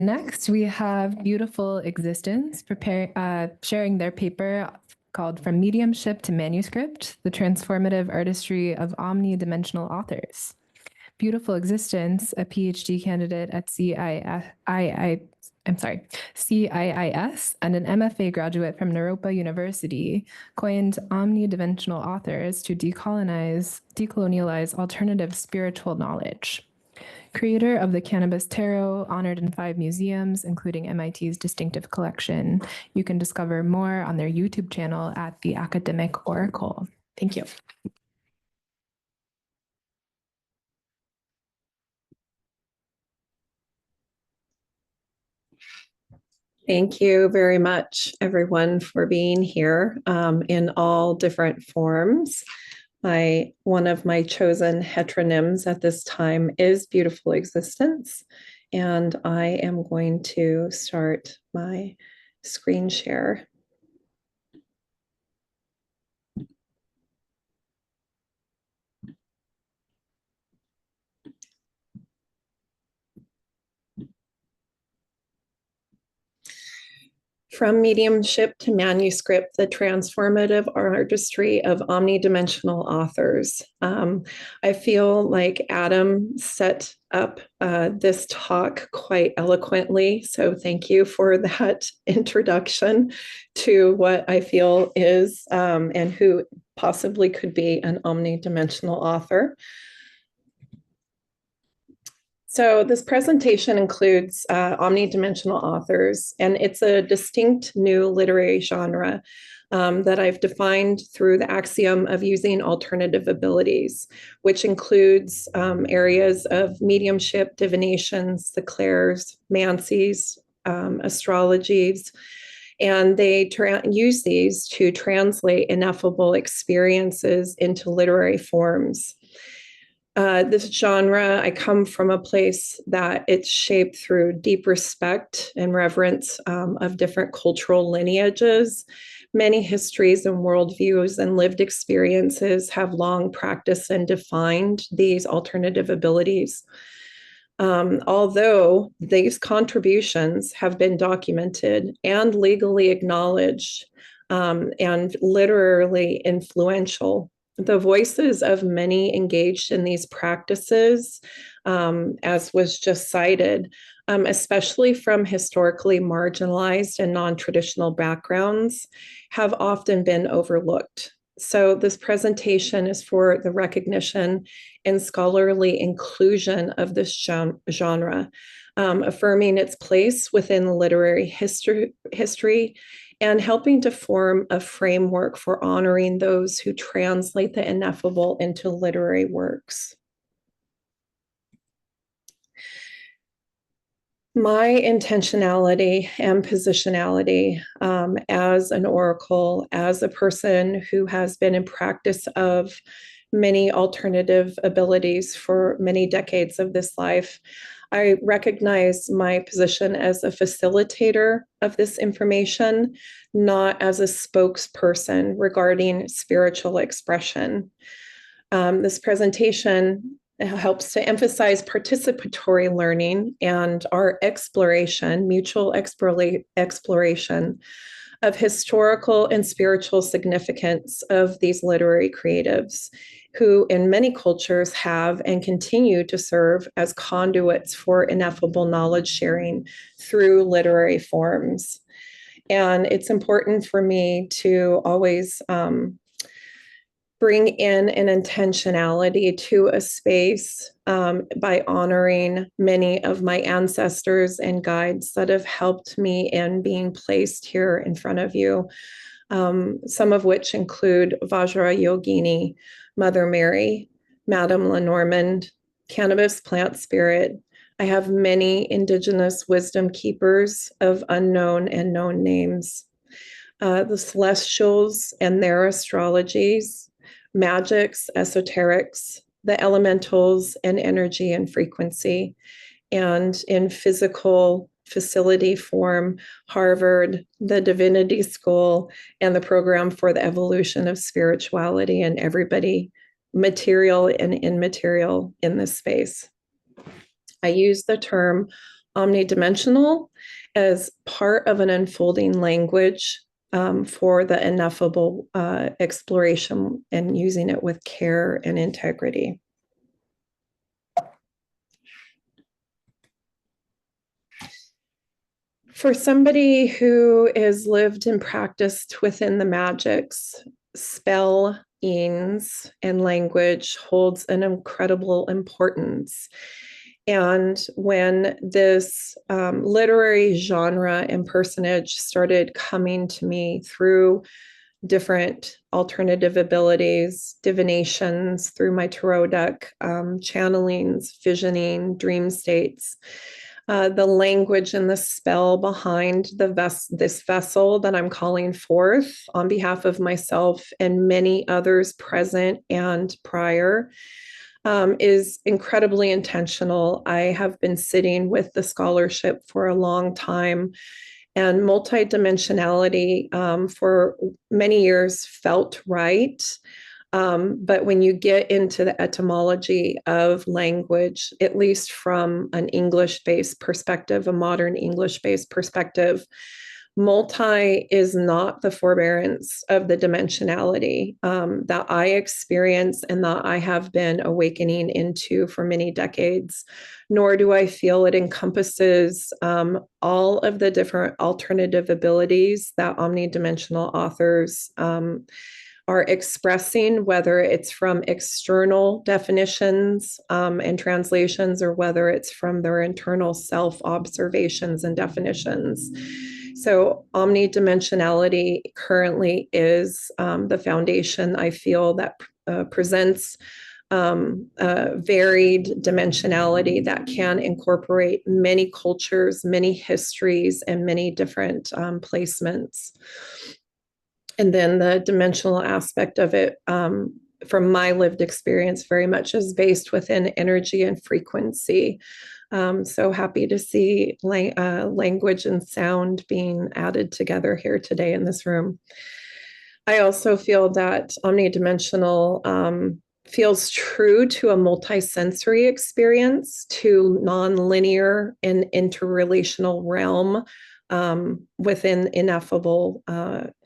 Next, we have Beautiful Existence sharing their paper called From Mediumship to Manuscript, the Transformative Artistry of Omnidimensional Authors. Beautiful Existence, a PhD candidate at CIIS and an MFA graduate from Naropa University, coined omnidimensional authors to decolonialize alternative spiritual knowledge. Creator of the Cannabis Tarot, honored in 5 museums, including MIT's distinctive collection. You can discover more on their YouTube channel at The Academic Oracle. Thank you. Thank you very much, everyone, for being here in all different forms. One of my chosen heteronyms at this time is Beautiful Existence, and I am going to start my screen share. From Mediumship to Manuscript, the Transformative Artistry of Omnidimensional Authors. I feel like Adam set up this talk quite eloquently, so thank you for that introduction to what I feel is and who possibly could be an omnidimensional author. So this presentation includes omnidimensional authors, and it's a distinct new literary genre that I've defined through the axiom of using alternative abilities, which includes areas of mediumship, divinations, the clairs, mancies, astrologies, and they use these to translate ineffable experiences into literary forms. This genre, I come from a place that it's shaped through deep respect and reverence of different cultural lineages. Many histories and worldviews and lived experiences have long practiced and defined these alternative abilities. Although these contributions have been documented and legally acknowledged and literally influential, the voices of many engaged in these practices, as was just cited, especially from historically marginalized and non-traditional backgrounds, have often been overlooked. So this presentation is for the recognition and scholarly inclusion of this genre, affirming its place within literary history and helping to form a framework for honoring those who translate the ineffable into literary works. My intentionality and positionality as an oracle, as a person who has been in practice of many alternative abilities for many decades of this life, I recognize my position as a facilitator of this information, not as a spokesperson regarding spiritual expression. This presentation helps to emphasize participatory learning and our exploration, mutual exploration of historical and spiritual significance of these literary creatives who in many cultures have and continue to serve as conduits for ineffable knowledge sharing through literary forms. And it's important for me to always bring in an intentionality to a space by honoring many of my ancestors and guides that have helped me in being placed here in front of you, some of which include Vajrayogini, Mother Mary, Madame Lenormand, Cannabis Plant Spirit. I have many indigenous wisdom keepers of unknown and known names. The celestials and their astrologies, magics, esoterics, the elementals and energy and frequency, and in physical facility form, Harvard, the Divinity School, and the Program for the Evolution of Spirituality, and everybody, material and immaterial, in this space. I use the term omnidimensional as part of an unfolding language for the ineffable exploration and using it with care and integrity. For somebody who is lived and practiced within the magics, spellings and language holds an incredible importance. And when this literary genre and personage started coming to me through different alternative abilities, divinations, through my tarot deck, channelings, visioning, dream states, the language and the spell behind this vessel that I'm calling forth on behalf of myself and many others present and prior is incredibly intentional. I have been sitting with the scholarship for a long time, and multidimensionality for many years felt right. But when you get into the etymology of language, at least from an English-based perspective, a modern English-based perspective, multi is not the forbearance of the dimensionality that I experience and that I have been awakening into for many decades, nor do I feel it encompasses all of the different alternative abilities that omnidimensional authors are expressing, whether it's from external definitions and translations, or whether it's from their internal self-observations and definitions. So omnidimensionality currently is the foundation, I feel, that presents varied dimensionality that can incorporate many cultures, many histories, and many different placements. And then the dimensional aspect of it, from my lived experience, very much is based within energy and frequency. So happy to see language and sound being added together here today in this room. I also feel that omnidimensional feels true to a multisensory experience, to non-linear and interrelational realm within ineffable,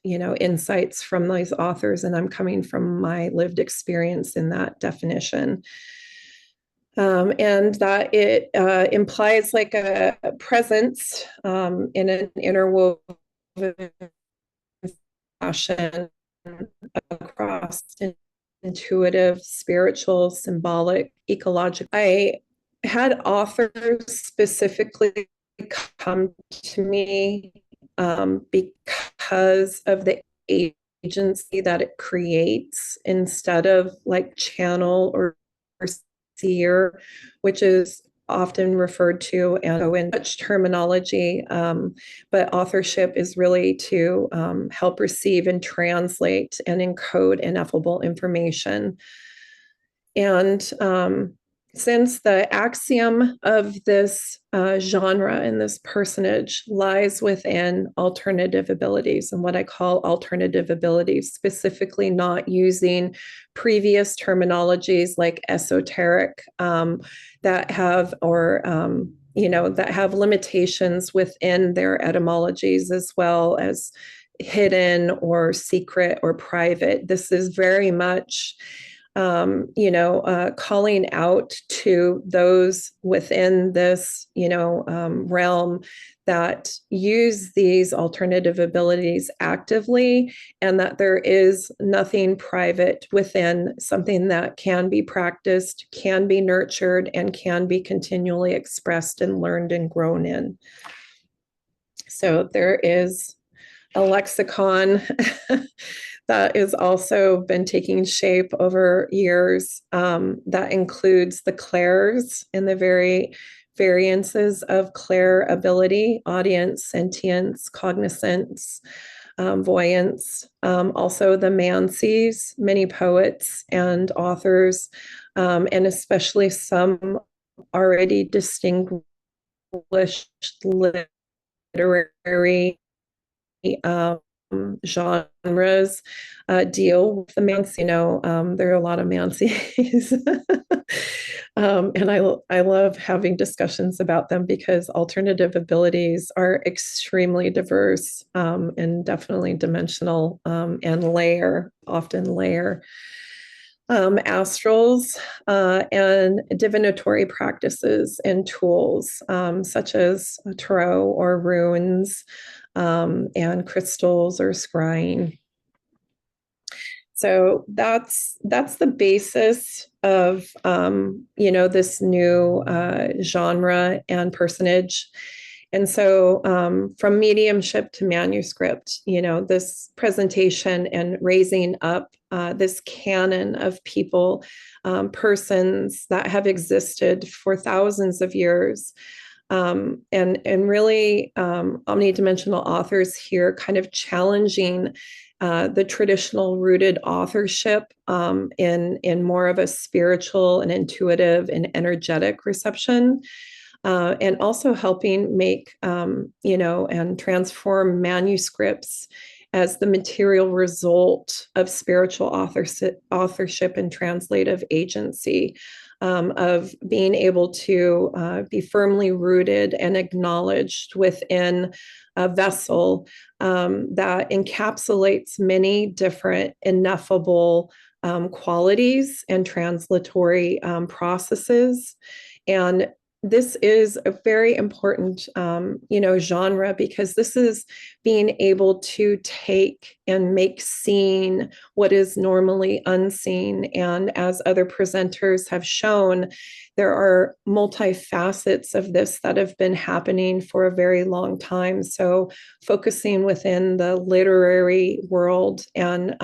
insights from these authors. And I'm coming from my lived experience in that definition. And that it implies like a presence in an interwoven fashion across intuitive, spiritual, symbolic, ecological. I had authors specifically come to me because of the agency that it creates, instead of like channel or seer, which is often referred to and go in such terminology, but authorship is really to help receive and translate and encode ineffable information. And since the axiom of this genre and this personage lies within alternative abilities, and what I call alternative abilities, specifically not using previous terminologies like esoteric that have, or that have limitations within their etymologies, as well as hidden or secret or private. This is very much calling out to those within this, realm that use these alternative abilities actively, and that there is nothing private within something that can be practiced, can be nurtured, and can be continually expressed and learned and grown in. So there is a lexicon that has also been taking shape over years that includes the clairs and the variances of clair ability: audience, sentience, cognizance, voyance. Also the mancies, many poets and authors, and especially some already distinguished literary genres deal with the mancy. There are a lot of mancies. And I love having discussions about them because alternative abilities are extremely diverse and definitely dimensional and often layer. Astrals and divinatory practices and tools such as tarot or runes and crystals or scrying. So that's the basis of this new genre and personage. And so from mediumship to manuscript, this presentation and raising up this canon of people, persons that have existed for thousands of years. And really omnidimensional authors here kind of challenging the traditional rooted authorship in more of a spiritual and intuitive and energetic reception. And also helping make, and transform manuscripts as the material result of spiritual authorship and translative agency, of being able to be firmly rooted and acknowledged within a vessel that encapsulates many different ineffable qualities and translatory processes. And this is a very important, genre because this is being able to take and make seen what is normally unseen. And as other presenters have shown, there are multi-facets of this that have been happening for a very long time. So focusing within the literary world and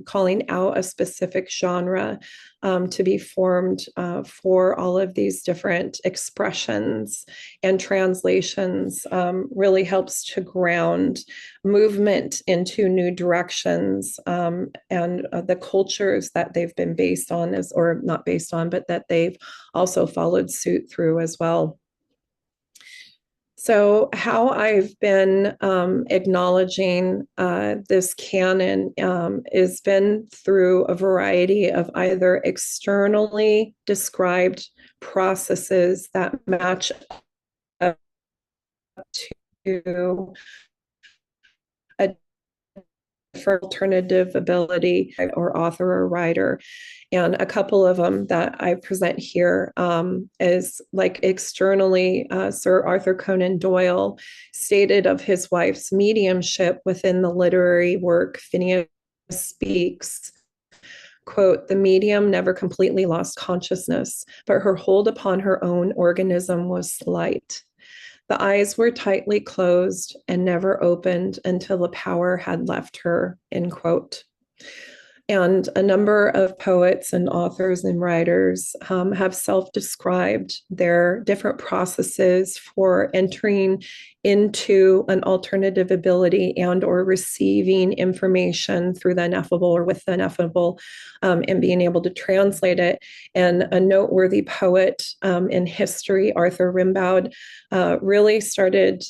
calling out a specific genre to be formed for all of these different expressions and translations really helps to ground movement into new directions and the cultures that they've been based on, or not based on, but that they've also followed suit through as well. So how I've been acknowledging this canon has been through a variety of either externally described processes that match up to a different alternative ability or author or writer. And a couple of them that I present here is like externally, Sir Arthur Conan Doyle stated of his wife's mediumship within the literary work Phineas Speaks, quote, "The medium never completely lost consciousness, but her hold upon her own organism was slight. The eyes were tightly closed and never opened until the power had left her," end quote. And a number of poets and authors and writers have self-described their different processes for entering into an alternative ability and or receiving information through the ineffable or with the ineffable and being able to translate it. And a noteworthy poet in history, Arthur Rimbaud, really started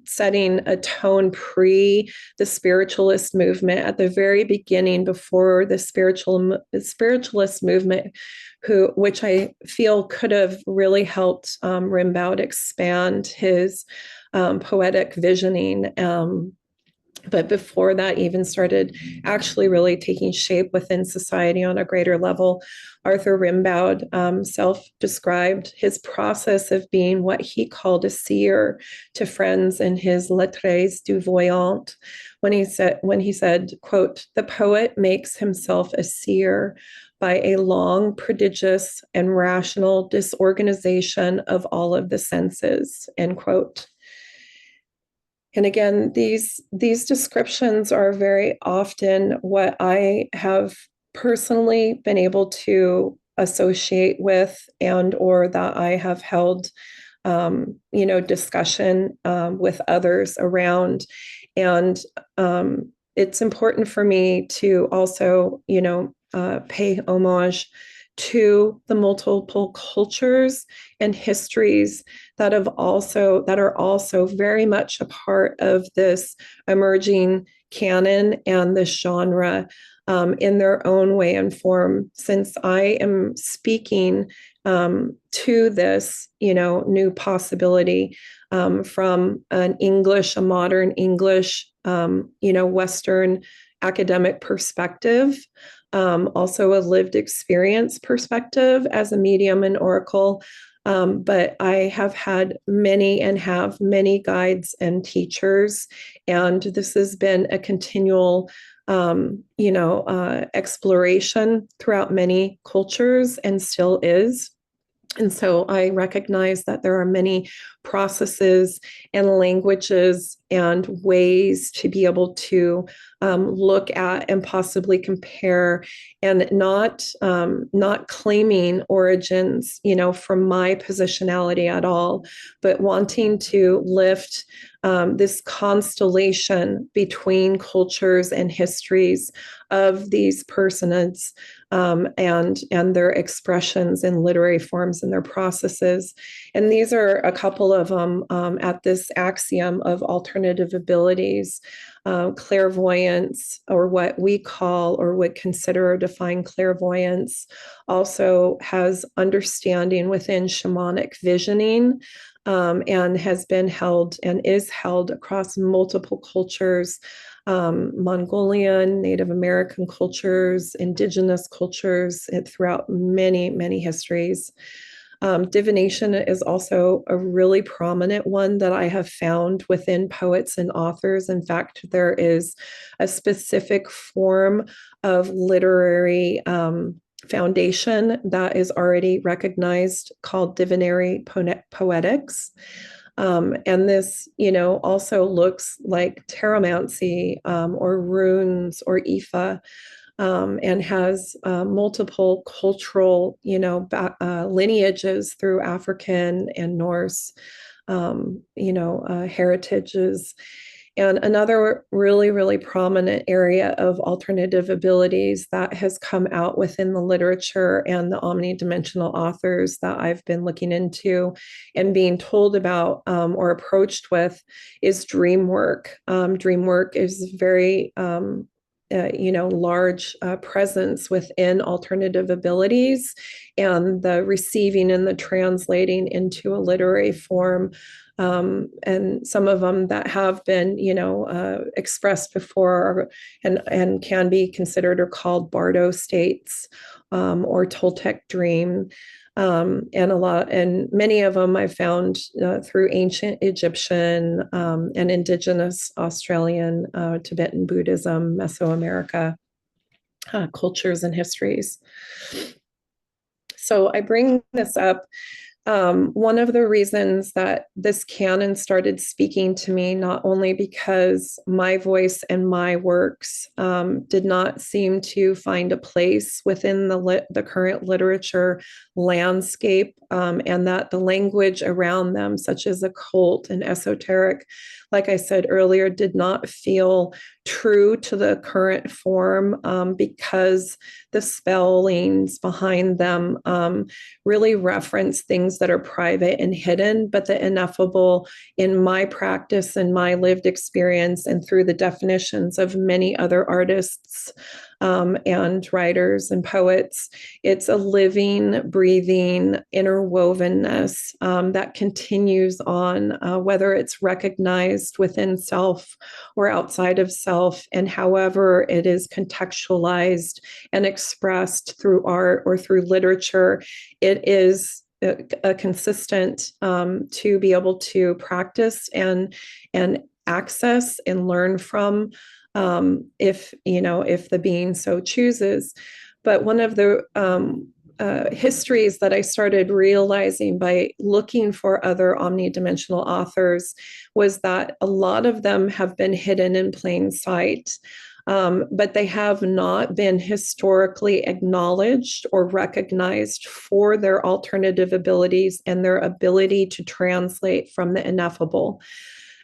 setting a tone pre the spiritualist movement at the very beginning, before the spiritualist movement, which I feel could have really helped Rimbaud expand his poetic visioning. But before that even started actually really taking shape within society on a greater level, Arthur Rimbaud self-described his process of being what he called a seer to friends in his Lettres du Voyant, when he said, quote, "The poet makes himself a seer by a long, prodigious, and rational disorganization of all of the senses," end quote. And again, these descriptions are very often what I have personally been able to associate with, and or that I have held discussion with others around. And it's important for me to also pay homage to the multiple cultures and histories that are also very much a part of this emerging canon and this genre in their own way and form. Since I am speaking to this, new possibility from a modern English, Western academic perspective, also a lived experience perspective as a medium and oracle. But I have had many and have many guides and teachers, and this has been a continual exploration throughout many cultures and still is. And so I recognize that there are many processes and languages and ways to be able to look at and possibly compare, and not claiming origins, from my positionality at all, but wanting to lift this constellation between cultures and histories of these personages, and their expressions in literary forms and their processes. And these are a couple of them at this axiom of alternative abilities. Clairvoyance, or what we call or would consider or define clairvoyance, also has understanding within shamanic visioning, and has been held and is held across multiple cultures. Mongolian, Native American cultures, indigenous cultures, throughout many, many histories. Divination is also a really prominent one that I have found within poets and authors. In fact, there is a specific form of literary foundation that is already recognized called divinary poetics. And this, also looks like taromancy, or runes or Ifa, and has multiple cultural, lineages through African and Norse, heritages. And another really, really prominent area of alternative abilities that has come out within the literature and the omnidimensional authors that I've been looking into and being told about, or approached with, is dream work. Dream work is very large presence within alternative abilities, and the receiving and the translating into a literary form. And some of them that have been, expressed before, and can be considered or called bardo states, or Toltec dream. And many of them I found through ancient Egyptian and indigenous Australian, Tibetan Buddhism, Mesoamerica cultures and histories. So I bring this up. One of the reasons that this canon started speaking to me, not only because my voice and my works did not seem to find a place within the current literature landscape, and that the language around them, such as occult and esoteric, like I said earlier, did not feel true to the current form, because the spellings behind them really reference things that are private and hidden, but the ineffable, in my practice and my lived experience, and through the definitions of many other artists and writers and poets, it's a living, breathing interwovenness that continues on, whether it's recognized within self or outside of self, and however it is contextualized and expressed through art or through literature. It is a consistent to be able to practice and access and learn from, if the being so chooses. But one of the histories that I started realizing by looking for other omnidimensional authors was that a lot of them have been hidden in plain sight. But they have not been historically acknowledged or recognized for their alternative abilities and their ability to translate from the ineffable.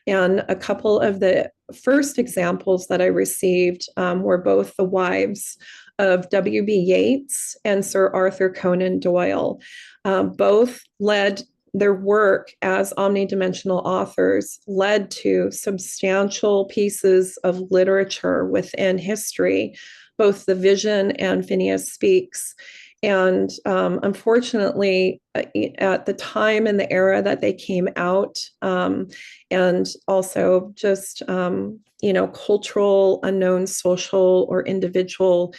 And a couple of the first examples that I received were both the wives of W.B. Yeats and Sir Arthur Conan Doyle. Both led their work as omnidimensional authors led to substantial pieces of literature within history, both The Vision and Phineas Speaks. And unfortunately, at the time and the era that they came out, and also just, cultural, unknown social or individual,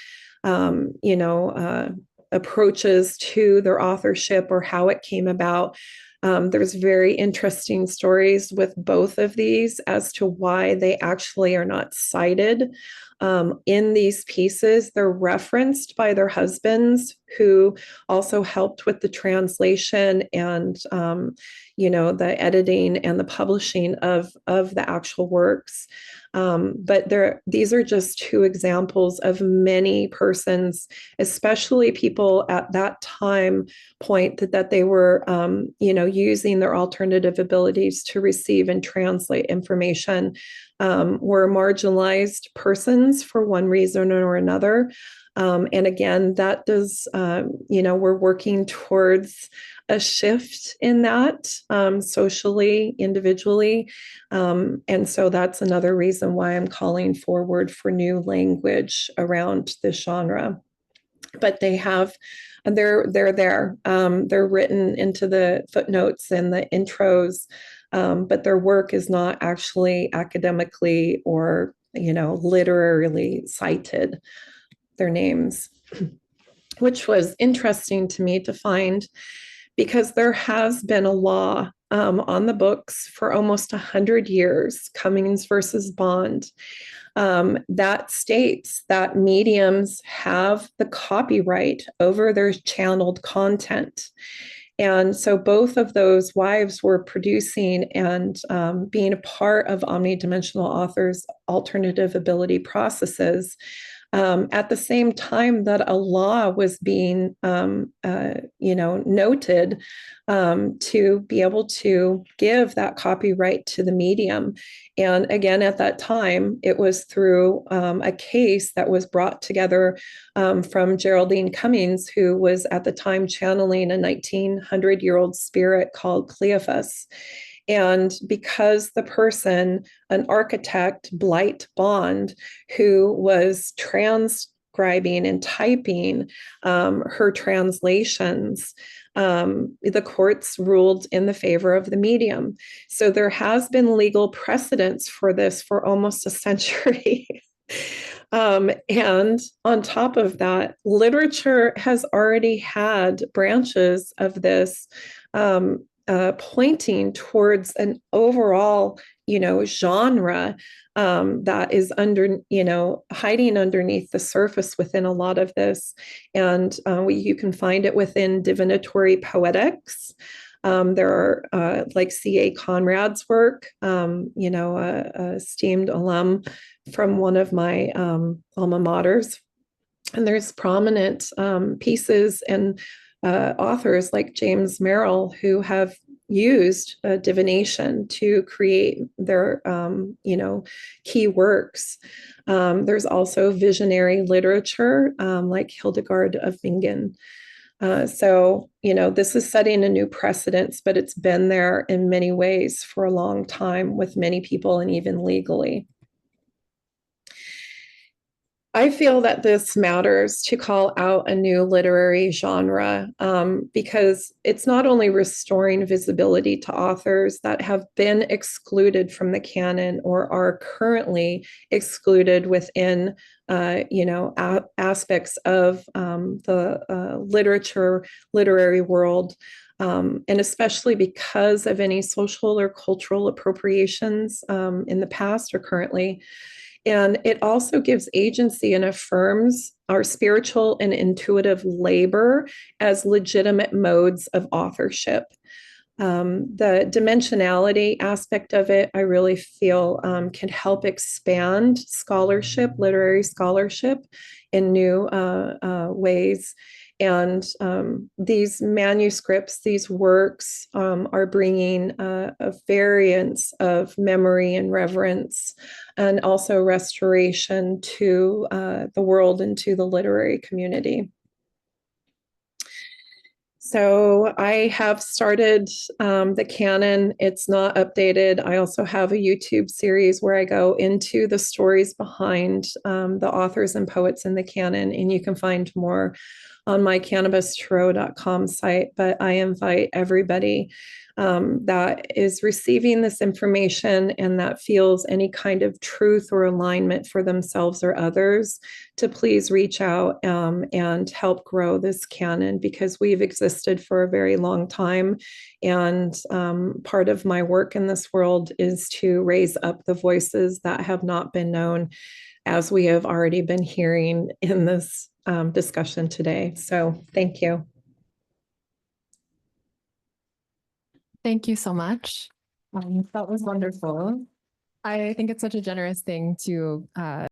approaches to their authorship or how it came about. There's very interesting stories with both of these as to why they actually are not cited in these pieces. They're referenced by their husbands, who also helped with the translation and the editing and the publishing of the actual works. But these are just two examples of many persons, especially people at that time point that they were, using their alternative abilities to receive and translate information, were marginalized persons for one reason or another. And again, that does, we're working towards a shift in that, socially, individually. And so that's another reason why I'm calling forward for new language around this genre. But they're there. They're written into the footnotes and the intros, but their work is not actually academically or, literarily cited, their names, which was interesting to me to find, because there has been a law on the books for almost 100 years, Cummings versus Bond, that states that mediums have the copyright over their channeled content. And so both of those wives were producing and being a part of Omnidimensional Authors' alternative ability processes at the same time that a law was being, noted to be able to give that copyright to the medium. And again, at that time, it was through a case that was brought together from Geraldine Cummings, who was at the time channeling a 1900-year-old spirit called Cleophas. And because the person, an architect, Blight Bond, who was transcribing and typing her translations, the courts ruled in the favor of the medium. So there has been legal precedence for this for almost a century. And on top of that, literature has already had branches of this, pointing towards an overall, genre that is hiding underneath the surface within a lot of this. And you can find it within divinatory poetics. There are like C.A. Conrad's work, a esteemed alum from one of my alma maters. And there's prominent pieces and authors like James Merrill who have used divination to create their, key works. There's also visionary literature like Hildegard of Bingen. So, this is setting a new precedence, but it's been there in many ways for a long time with many people and even legally. I feel that this matters to call out a new literary genre because it's not only restoring visibility to authors that have been excluded from the canon or are currently excluded within, aspects of the literary world, and especially because of any social or cultural appropriations in the past or currently. And it also gives agency and affirms our spiritual and intuitive labor as legitimate modes of authorship. The dimensionality aspect of it, I really feel can help expand scholarship, literary scholarship in new ways. And these manuscripts, these works are bringing a variance of memory and reverence, and also restoration to the world and to the literary community. So I have started the canon. It's not updated. I also have a YouTube series where I go into the stories behind the authors and poets in the canon, and you can find more on my cannabistarot.com site. But I invite everybody that is receiving this information and that feels any kind of truth or alignment for themselves or others to please reach out and help grow this canon, because we've existed for a very long time. And part of my work in this world is to raise up the voices that have not been known, as we have already been hearing in this discussion today. So thank you. Thank you so much. That was wonderful. I think it's such a generous thing to